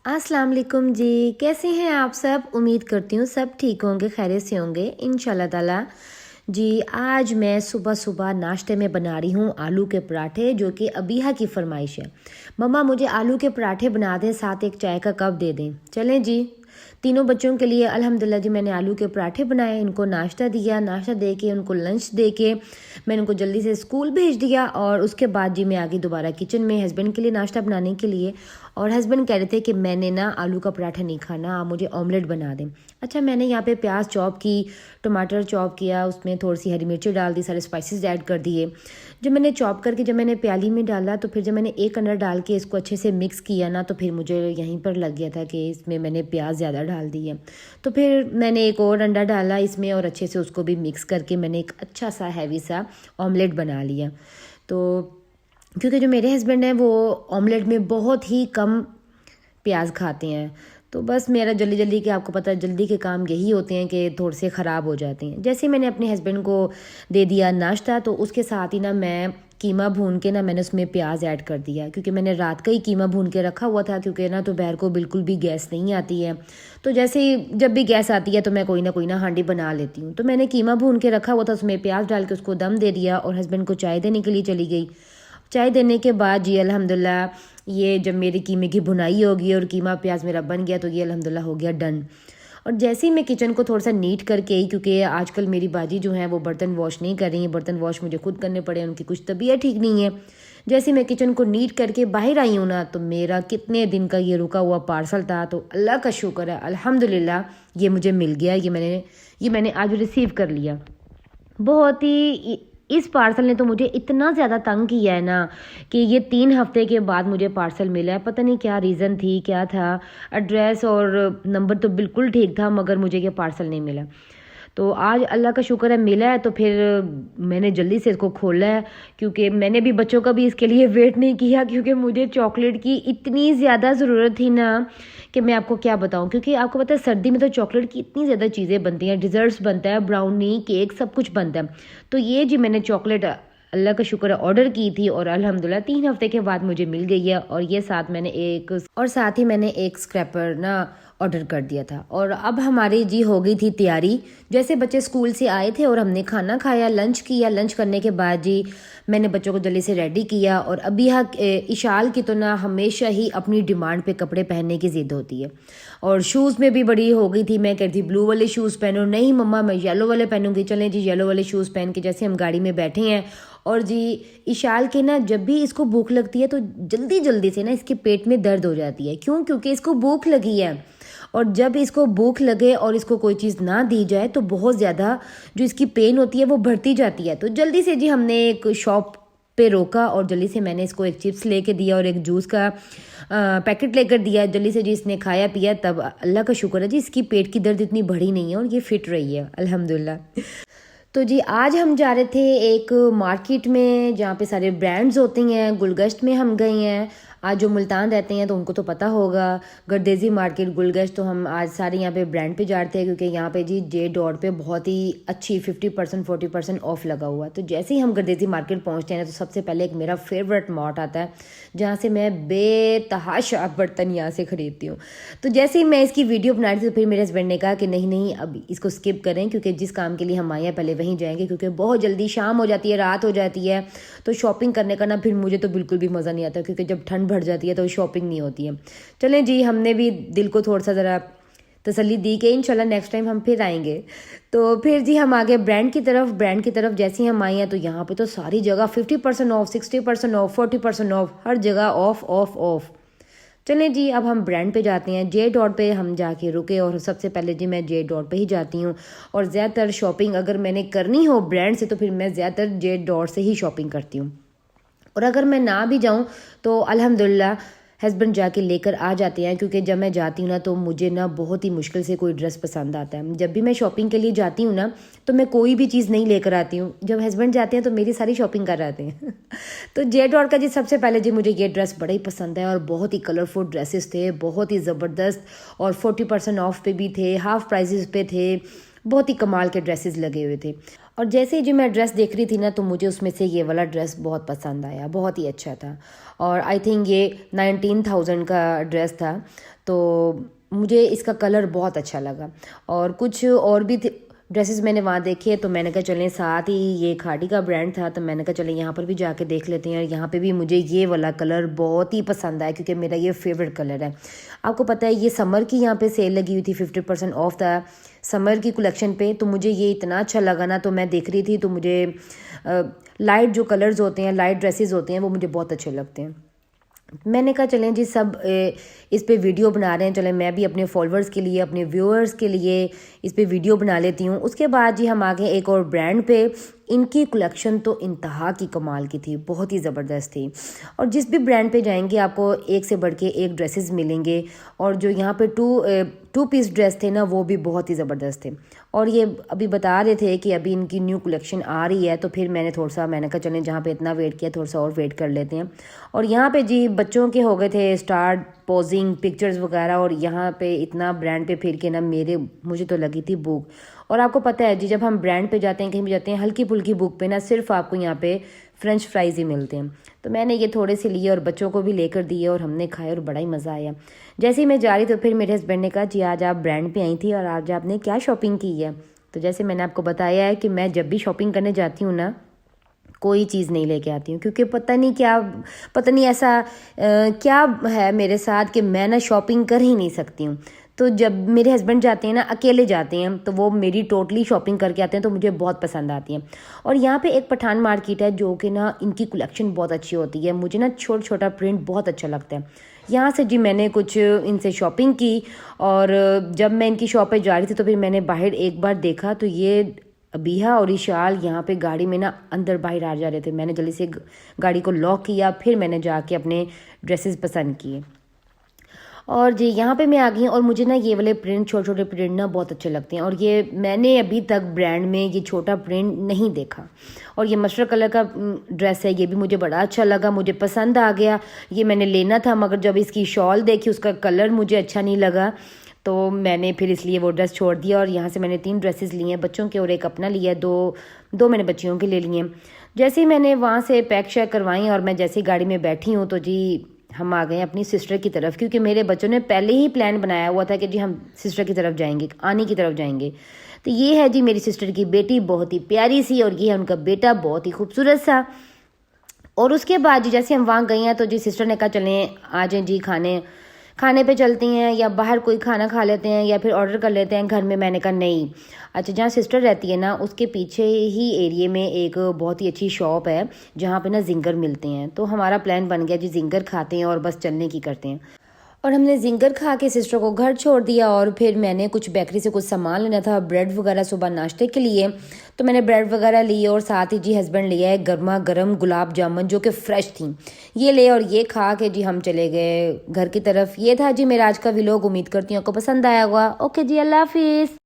अस्सलाम वालेकुम जी। कैसे हैं आप सब? उम्मीद करती हूँ सब ठीक होंगे, खैरियत से होंगे इंशाल्लाह ताला। जी, आज मैं सुबह सुबह नाश्ते में बना रही हूँ आलू के पराठे, जो कि अबीहा की फरमाइश है। मम्मा मुझे आलू के पराठे बना दें, साथ एक चाय का कप दे दें। चलें जी, तीनों बच्चों के लिए अल्हम्दुलिल्लाह जी मैंने आलू के पराठे बनाए, इनको नाश्ता दिया, नाश्ता दे के उनको लंच दे के मैंने उनको जल्दी से स्कूल भेज दिया। और उसके बाद जी मैं आ गई दोबारा किचन में हस्बैंड के लिए नाश्ता बनाने के लिए। और हस्बैंड कह रहे थे कि मैंने ना आलू का पराठा नहीं खाना, आप मुझे ऑमलेट बना दें। अच्छा, मैंने यहाँ पे प्याज चॉप की, टमाटर चॉप किया, उसमें थोड़ी सी हरी मिर्ची डाल दी, सारे स्पाइसेस ऐड कर दिए। जब मैंने चॉप करके जब मैंने प्याली में डाला तो फिर जब मैंने एक अंडा डाल के इसको अच्छे से मिक्स किया ना, तो फिर मुझे यहीं पर लग गया था कि इसमें मैंने प्याज ज़्यादा डाल दी है। तो फिर मैंने एक और अंडा डाला इसमें और अच्छे से उसको भी मिक्स करके मैंने एक अच्छा सा हैवी सा ऑमलेट बना लिया। तो क्योंकि जो मेरे हस्बैंड हैं वो ऑमलेट में बहुत ही कम प्याज खाते हैं, तो बस मेरा जल्दी जल्दी के, आपको पता है जल्दी के काम यही होते हैं कि थोड़े से ख़राब हो जाते हैं। जैसे मैंने अपने हस्बैंड को दे दिया नाश्ता, तो उसके साथ ही ना मैं कीमा भून के ना मैंने उसमें प्याज ऐड कर दिया, क्योंकि मैंने रात का ही कीमा भून के रखा हुआ था, क्योंकि ना दोपहर को बिल्कुल भी गैस नहीं आती है। तो जैसे ही जब भी गैस आती है तो मैं कोई ना हांडी बना लेती हूँ। तो मैंने कीमा भून के रखा हुआ था, उसमें प्याज डाल के उसको दम दे दिया और हस्बैंड को चाय देने के लिए चली गई। चाय देने के बाद जी अल्हम्दुलिल्लाह ये जब मेरी कीमे की भुनाई होगी और कीमा प्याज मेरा बन गया, तो ये अल्हम्दुलिल्लाह हो गया डन। और जैसे ही मैं किचन को थोड़ा सा नीट करके आई, क्योंकि आजकल मेरी बाजी जो है वो बर्तन वॉश नहीं कर रही हैं, बर्तन वॉश मुझे खुद करने पड़े, उनकी कुछ तबीयत ठीक नहीं है। जैसे मैं किचन को नीट करके बाहर आई हूँ ना, तो मेरा कितने दिन का ये रुका हुआ पार्सल था, तो अल्लाह का शुक्र है अल्हम्दुलिल्लाह ये मुझे मिल गया। ये मैंने आज रिसीव कर लिया। बहुत ही इस पार्सल ने तो मुझे इतना ज़्यादा तंग किया है ना, कि ये 3 हफ्ते के बाद मुझे पार्सल मिला है। पता नहीं क्या रीज़न थी, क्या था। एड्रेस और नंबर तो बिल्कुल ठीक था, मगर मुझे ये पार्सल नहीं मिला। तो आज अल्लाह का शुक्र है मिला है, तो फिर मैंने जल्दी से इसको खोला है, क्योंकि मैंने भी बच्चों का भी इसके लिए वेट नहीं किया, क्योंकि मुझे चॉकलेट की इतनी ज़्यादा ज़रूरत थी ना कि मैं आपको क्या बताऊं। क्योंकि आपको पता है सर्दी में तो चॉकलेट की इतनी ज़्यादा चीज़ें बनती हैं, डिज़र्ट्स बनता है, ब्राउनी, केक, सब कुछ बनता है। तो ये जी मैंने चॉकलेट अल्लाह का शुक्र है ऑर्डर की थी, और अल्हम्दुलिल्लाह 3 हफ्ते के बाद मुझे मिल गई है। और ये साथ ही मैंने एक स्क्रैपर ना ऑर्डर कर दिया था। और अब हमारी जी हो गई थी तैयारी। जैसे बच्चे स्कूल से आए थे और हमने खाना खाया, लंच किया, लंच करने के बाद जी मैंने बच्चों को जल्दी से रेडी किया। और अभी इशाल की तो ना हमेशा ही अपनी डिमांड पे कपड़े पहनने की ज़िद होती है, और शूज़ में भी बड़ी हो गई थी। मैं कहती ब्लू वाले शूज़ पहनो, नहीं मम्मा मैं येलो वाले पहनूंगी। चलें जी येलो वाले शूज़ पहन के जैसे हम गाड़ी में बैठे हैं। और जी इशाल के ना जब भी इसको भूख लगती है तो जल्दी जल्दी से ना इसके पेट में दर्द हो जाती है। क्यों? क्योंकि इसको भूख लगी है। और जब इसको भूख लगे और इसको कोई चीज़ ना दी जाए तो बहुत ज़्यादा जो इसकी पेन होती है वो बढ़ती जाती है। तो जल्दी से जी हमने एक शॉप पे रोका और जल्दी से मैंने इसको एक चिप्स लेके दिया और एक जूस का पैकेट लेकर दिया। जल्दी से जी इसने खाया पिया, तब अल्लाह का शुक्र है जी इसकी पेट की दर्द इतनी बढ़ी नहीं है और ये फिट रही है अल्हम्दुलिल्लाह। तो जी आज हम जा रहे थे एक मार्केट में जहाँ पे सारे ब्रांड्स होते हैं, गुलगश्त में हम गए हैं। आज जो मुल्तान रहते हैं तो उनको तो पता होगा, गर्देजी मार्केट, गुलगश्त। तो हम आज सारे यहाँ पे ब्रांड पे जा रहे थे, क्योंकि यहाँ पे जी जे डॉट पे बहुत ही अच्छी 50% 40% ऑफ लगा हुआ। तो जैसे ही हम गर्देजी मार्केट पहुँचते हैं तो सबसे पहले एक मेरा फेवरेट मॉट आता है, जहाँ से मैं बेतहाशा बर्तन यहाँ से ख़रीदती हूँ। तो जैसे ही मैं इसकी वीडियो बना रही थी तो फिर मेरे हस्बैंड ने कहा कि नहीं नहीं अब इसको स्किप करें, क्योंकि जिस काम के लिए हम आए हैं पहले वहीं जाएंगे, क्योंकि बहुत जल्दी शाम हो जाती है, रात हो जाती है। तो शॉपिंग करने का ना फिर मुझे तो बिल्कुल भी मज़ा नहीं आता, क्योंकि जब ठंड बढ़ जाती है तो शॉपिंग नहीं होती है। चलें जी, हमने भी दिल को थोड़ा सा ज़रा तसल्ली दी कि इंशाल्लाह नेक्स्ट टाइम हम फिर आएंगे। तो फिर जी हम आगे ब्रांड की तरफ जैसे ही हम आए हैं तो यहाँ पे तो सारी जगह 50% ऑफ, 60% ऑफ, 40% ऑफ, हर जगह ऑफ ऑफ ऑफ। चलें जी अब हम ब्रांड पे जाते हैं। जे डॉट पे हम जाके रुके और सबसे पहले जी मैं जे डॉट पे ही जाती हूँ। और ज़्यादातर शॉपिंग अगर मैंने करनी हो ब्रांड से तो फिर मैं ज़्यादातर जे डॉट से ही शॉपिंग करती हूँ। और अगर मैं ना भी जाऊँ तो अल्हम्दुलिल्लाह हस्बैंड जाके लेकर आ जाते हैं, क्योंकि जब मैं जाती हूँ ना तो मुझे ना बहुत ही मुश्किल से कोई ड्रेस पसंद आता है। जब भी मैं शॉपिंग के लिए जाती हूँ ना तो मैं कोई भी चीज़ नहीं लेकर आती हूँ। जब हस्बैंड जाते हैं तो मेरी सारी शॉपिंग कर आते हैं। तो जे डॉट का जी सबसे पहले जी मुझे ये ड्रेस बड़ा ही पसंद है, और बहुत ही कलरफुल ड्रेसेस थे, बहुत ही ज़बरदस्त, और 40% ऑफ पे भी थे, हाफ प्राइजेस पे थे, बहुत ही कमाल के ड्रेसेस लगे हुए थे। और जैसे ही जो मैं ड्रेस देख रही थी ना, तो मुझे उसमें से ये वाला ड्रेस बहुत पसंद आया, बहुत ही अच्छा था। और आई थिंक ये 19,000 का ड्रेस था, तो मुझे इसका कलर बहुत अच्छा लगा। और कुछ और भी ड्रेसेस मैंने वहाँ देखे, तो मैंने कहा चलें, साथ ही ये खादी का ब्रांड था, तो मैंने कहा चलें यहाँ पर भी जाके देख लेते हैं। और यहाँ पे भी मुझे ये वाला कलर बहुत ही पसंद आया, क्योंकि मेरा ये फेवरेट कलर है। आपको पता है ये समर की यहाँ पे सेल लगी हुई थी, 50% ऑफ था समर की कलेक्शन पे। तो मुझे ये इतना अच्छा लगा ना, तो मैं देख रही थी, तो मुझे लाइट जो कलर्स होते हैं, लाइट ड्रेसेस होते हैं, वो मुझे बहुत अच्छे लगते हैं। मैंने कहा चलें जी, सब इस पे वीडियो बना रहे हैं, चलें मैं भी अपने फॉलोअर्स के लिए, अपने व्यूअर्स के लिए इस पे वीडियो बना लेती हूँ। उसके बाद जी हम आ गए एक और ब्रांड पे। इनकी कलेक्शन तो इंतहा की कमाल की थी, बहुत ही ज़बरदस्त थी। और जिस भी ब्रांड पे जाएंगे आपको एक से बढ़ के एक ड्रेसेस मिलेंगे। और जो यहाँ पे टू पीस ड्रेस थे ना, वो भी बहुत ही ज़बरदस्त थे। और ये अभी बता रहे थे कि अभी इनकी न्यू कलेक्शन आ रही है, तो फिर मैंने कहा चलें जहाँ पे इतना वेट किया, थोड़ा सा और वेट कर लेते हैं। और यहाँ पे जी बच्चों के हो गए थे स्टार्ट पोजिंग पिक्चर्स वगैरह। और यहाँ पे इतना ब्रांड पे फिर के ना मुझे तो लगी थी भूख। और आपको पता है जी, जब हम ब्रांड पे जाते हैं, कहीं भी जाते हैं, हल्की फुल्की भूख पे ना सिर्फ आपको यहाँ पे फ्रेंच फ्राइज़ ही मिलते हैं। तो मैंने ये थोड़े से लिए और बच्चों को भी लेकर दिए, और हमने खाए और बड़ा ही मज़ा आया। जैसे ही मैं जा रही, तो फिर मेरे हस्बैंड ने कहा जी आज आप ब्रांड पे आई थी, और आज आपने क्या शॉपिंग की है। तो जैसे मैंने आपको बताया है कि मैं जब भी शॉपिंग करने जाती हूँ ना, कोई चीज़ नहीं लेके आती हूँ, क्योंकि पता नहीं ऐसा क्या है मेरे साथ कि मैं ना शॉपिंग कर ही नहीं सकती हूँ। तो जब मेरे हस्बैंड जाते हैं ना, अकेले जाते हैं, तो वो मेरी टोटली शॉपिंग करके आते हैं, तो मुझे बहुत पसंद आती है। और यहाँ पे एक पठान मार्केट है, जो कि ना इनकी कलेक्शन बहुत अच्छी होती है। मुझे ना छोटा छोटा प्रिंट बहुत अच्छा लगता है। यहाँ से जी मैंने कुछ इनसे शॉपिंग की। और जब मैं इनकी शॉप पे जा रही थी, तो फिर मैंने बाहर एक बार देखा, तो ये अबीहा और इशाल यहाँ पे गाड़ी में ना अंदर बाहर आ जा रहे थे। मैंने जल्दी से गाड़ी को लॉक किया, फिर मैंने जाके अपने ड्रेसेस पसंद किए। और जी यहाँ पे मैं आ गई, और मुझे ना ये वाले प्रिंट, छोटे छोटे प्रिंट ना बहुत अच्छे लगते हैं। और ये मैंने अभी तक ब्रांड में ये छोटा प्रिंट नहीं देखा। और ये मस्टर्ड कलर का ड्रेस है, ये भी मुझे बड़ा अच्छा लगा, मुझे पसंद आ गया। ये मैंने लेना था, मगर जब इसकी शॉल देखी, उसका कलर मुझे अच्छा नहीं लगा, तो मैंने फिर इसलिए वो ड्रेस छोड़ दिया। और यहाँ से मैंने 3 ड्रेसेस लिए हैं, बच्चों के और एक अपना लिया, दो मैंने बच्चियों के ले लिए हैं। जैसे ही मैंने वहाँ से पैक शैक करवाई, और मैं जैसे ही गाड़ी में बैठी हूँ, तो जी हम आ गए अपनी सिस्टर की तरफ, क्योंकि मेरे बच्चों ने पहले ही प्लान बनाया हुआ था कि जी हम सिस्टर की तरफ जाएंगे, आनी की तरफ जाएंगे। तो ये है जी मेरी सिस्टर की बेटी, बहुत ही प्यारी सी, और ये है उनका बेटा, बहुत ही खूबसूरत सा। और उसके बाद जी जैसे हम वहाँ गए हैं, तो जी सिस्टर ने कहा चलें आ जाएं जी, खाने पे चलती हैं, या बाहर कोई खाना खा लेते हैं, या फिर ऑर्डर कर लेते हैं घर में। मैंने कहा नहीं। अच्छा, जहाँ सिस्टर रहती है ना, उसके पीछे ही एरिया में एक बहुत ही अच्छी शॉप है, जहाँ पे ना जिंगर मिलते हैं। तो हमारा प्लान बन गया जी, जिंगर खाते हैं और बस चलने की करते हैं। और हमने जिंगर खा के सिस्टर को घर छोड़ दिया। और फिर मैंने कुछ बेकरी से कुछ सामान लेना था, ब्रेड वगैरह सुबह नाश्ते के लिए, तो मैंने ब्रेड वगैरह लिए। और साथ ही जी हस्बैंड लिया है गर्मा गर्म गुलाब जामुन, जो कि फ़्रेश थी, ये ले। और ये खा के जी हम चले गए घर की तरफ। ये था जी मेरा आज का व्लॉग, उम्मीद करती हूँ आपको पसंद आया होगा। ओके जी, अल्लाह हाफिज़।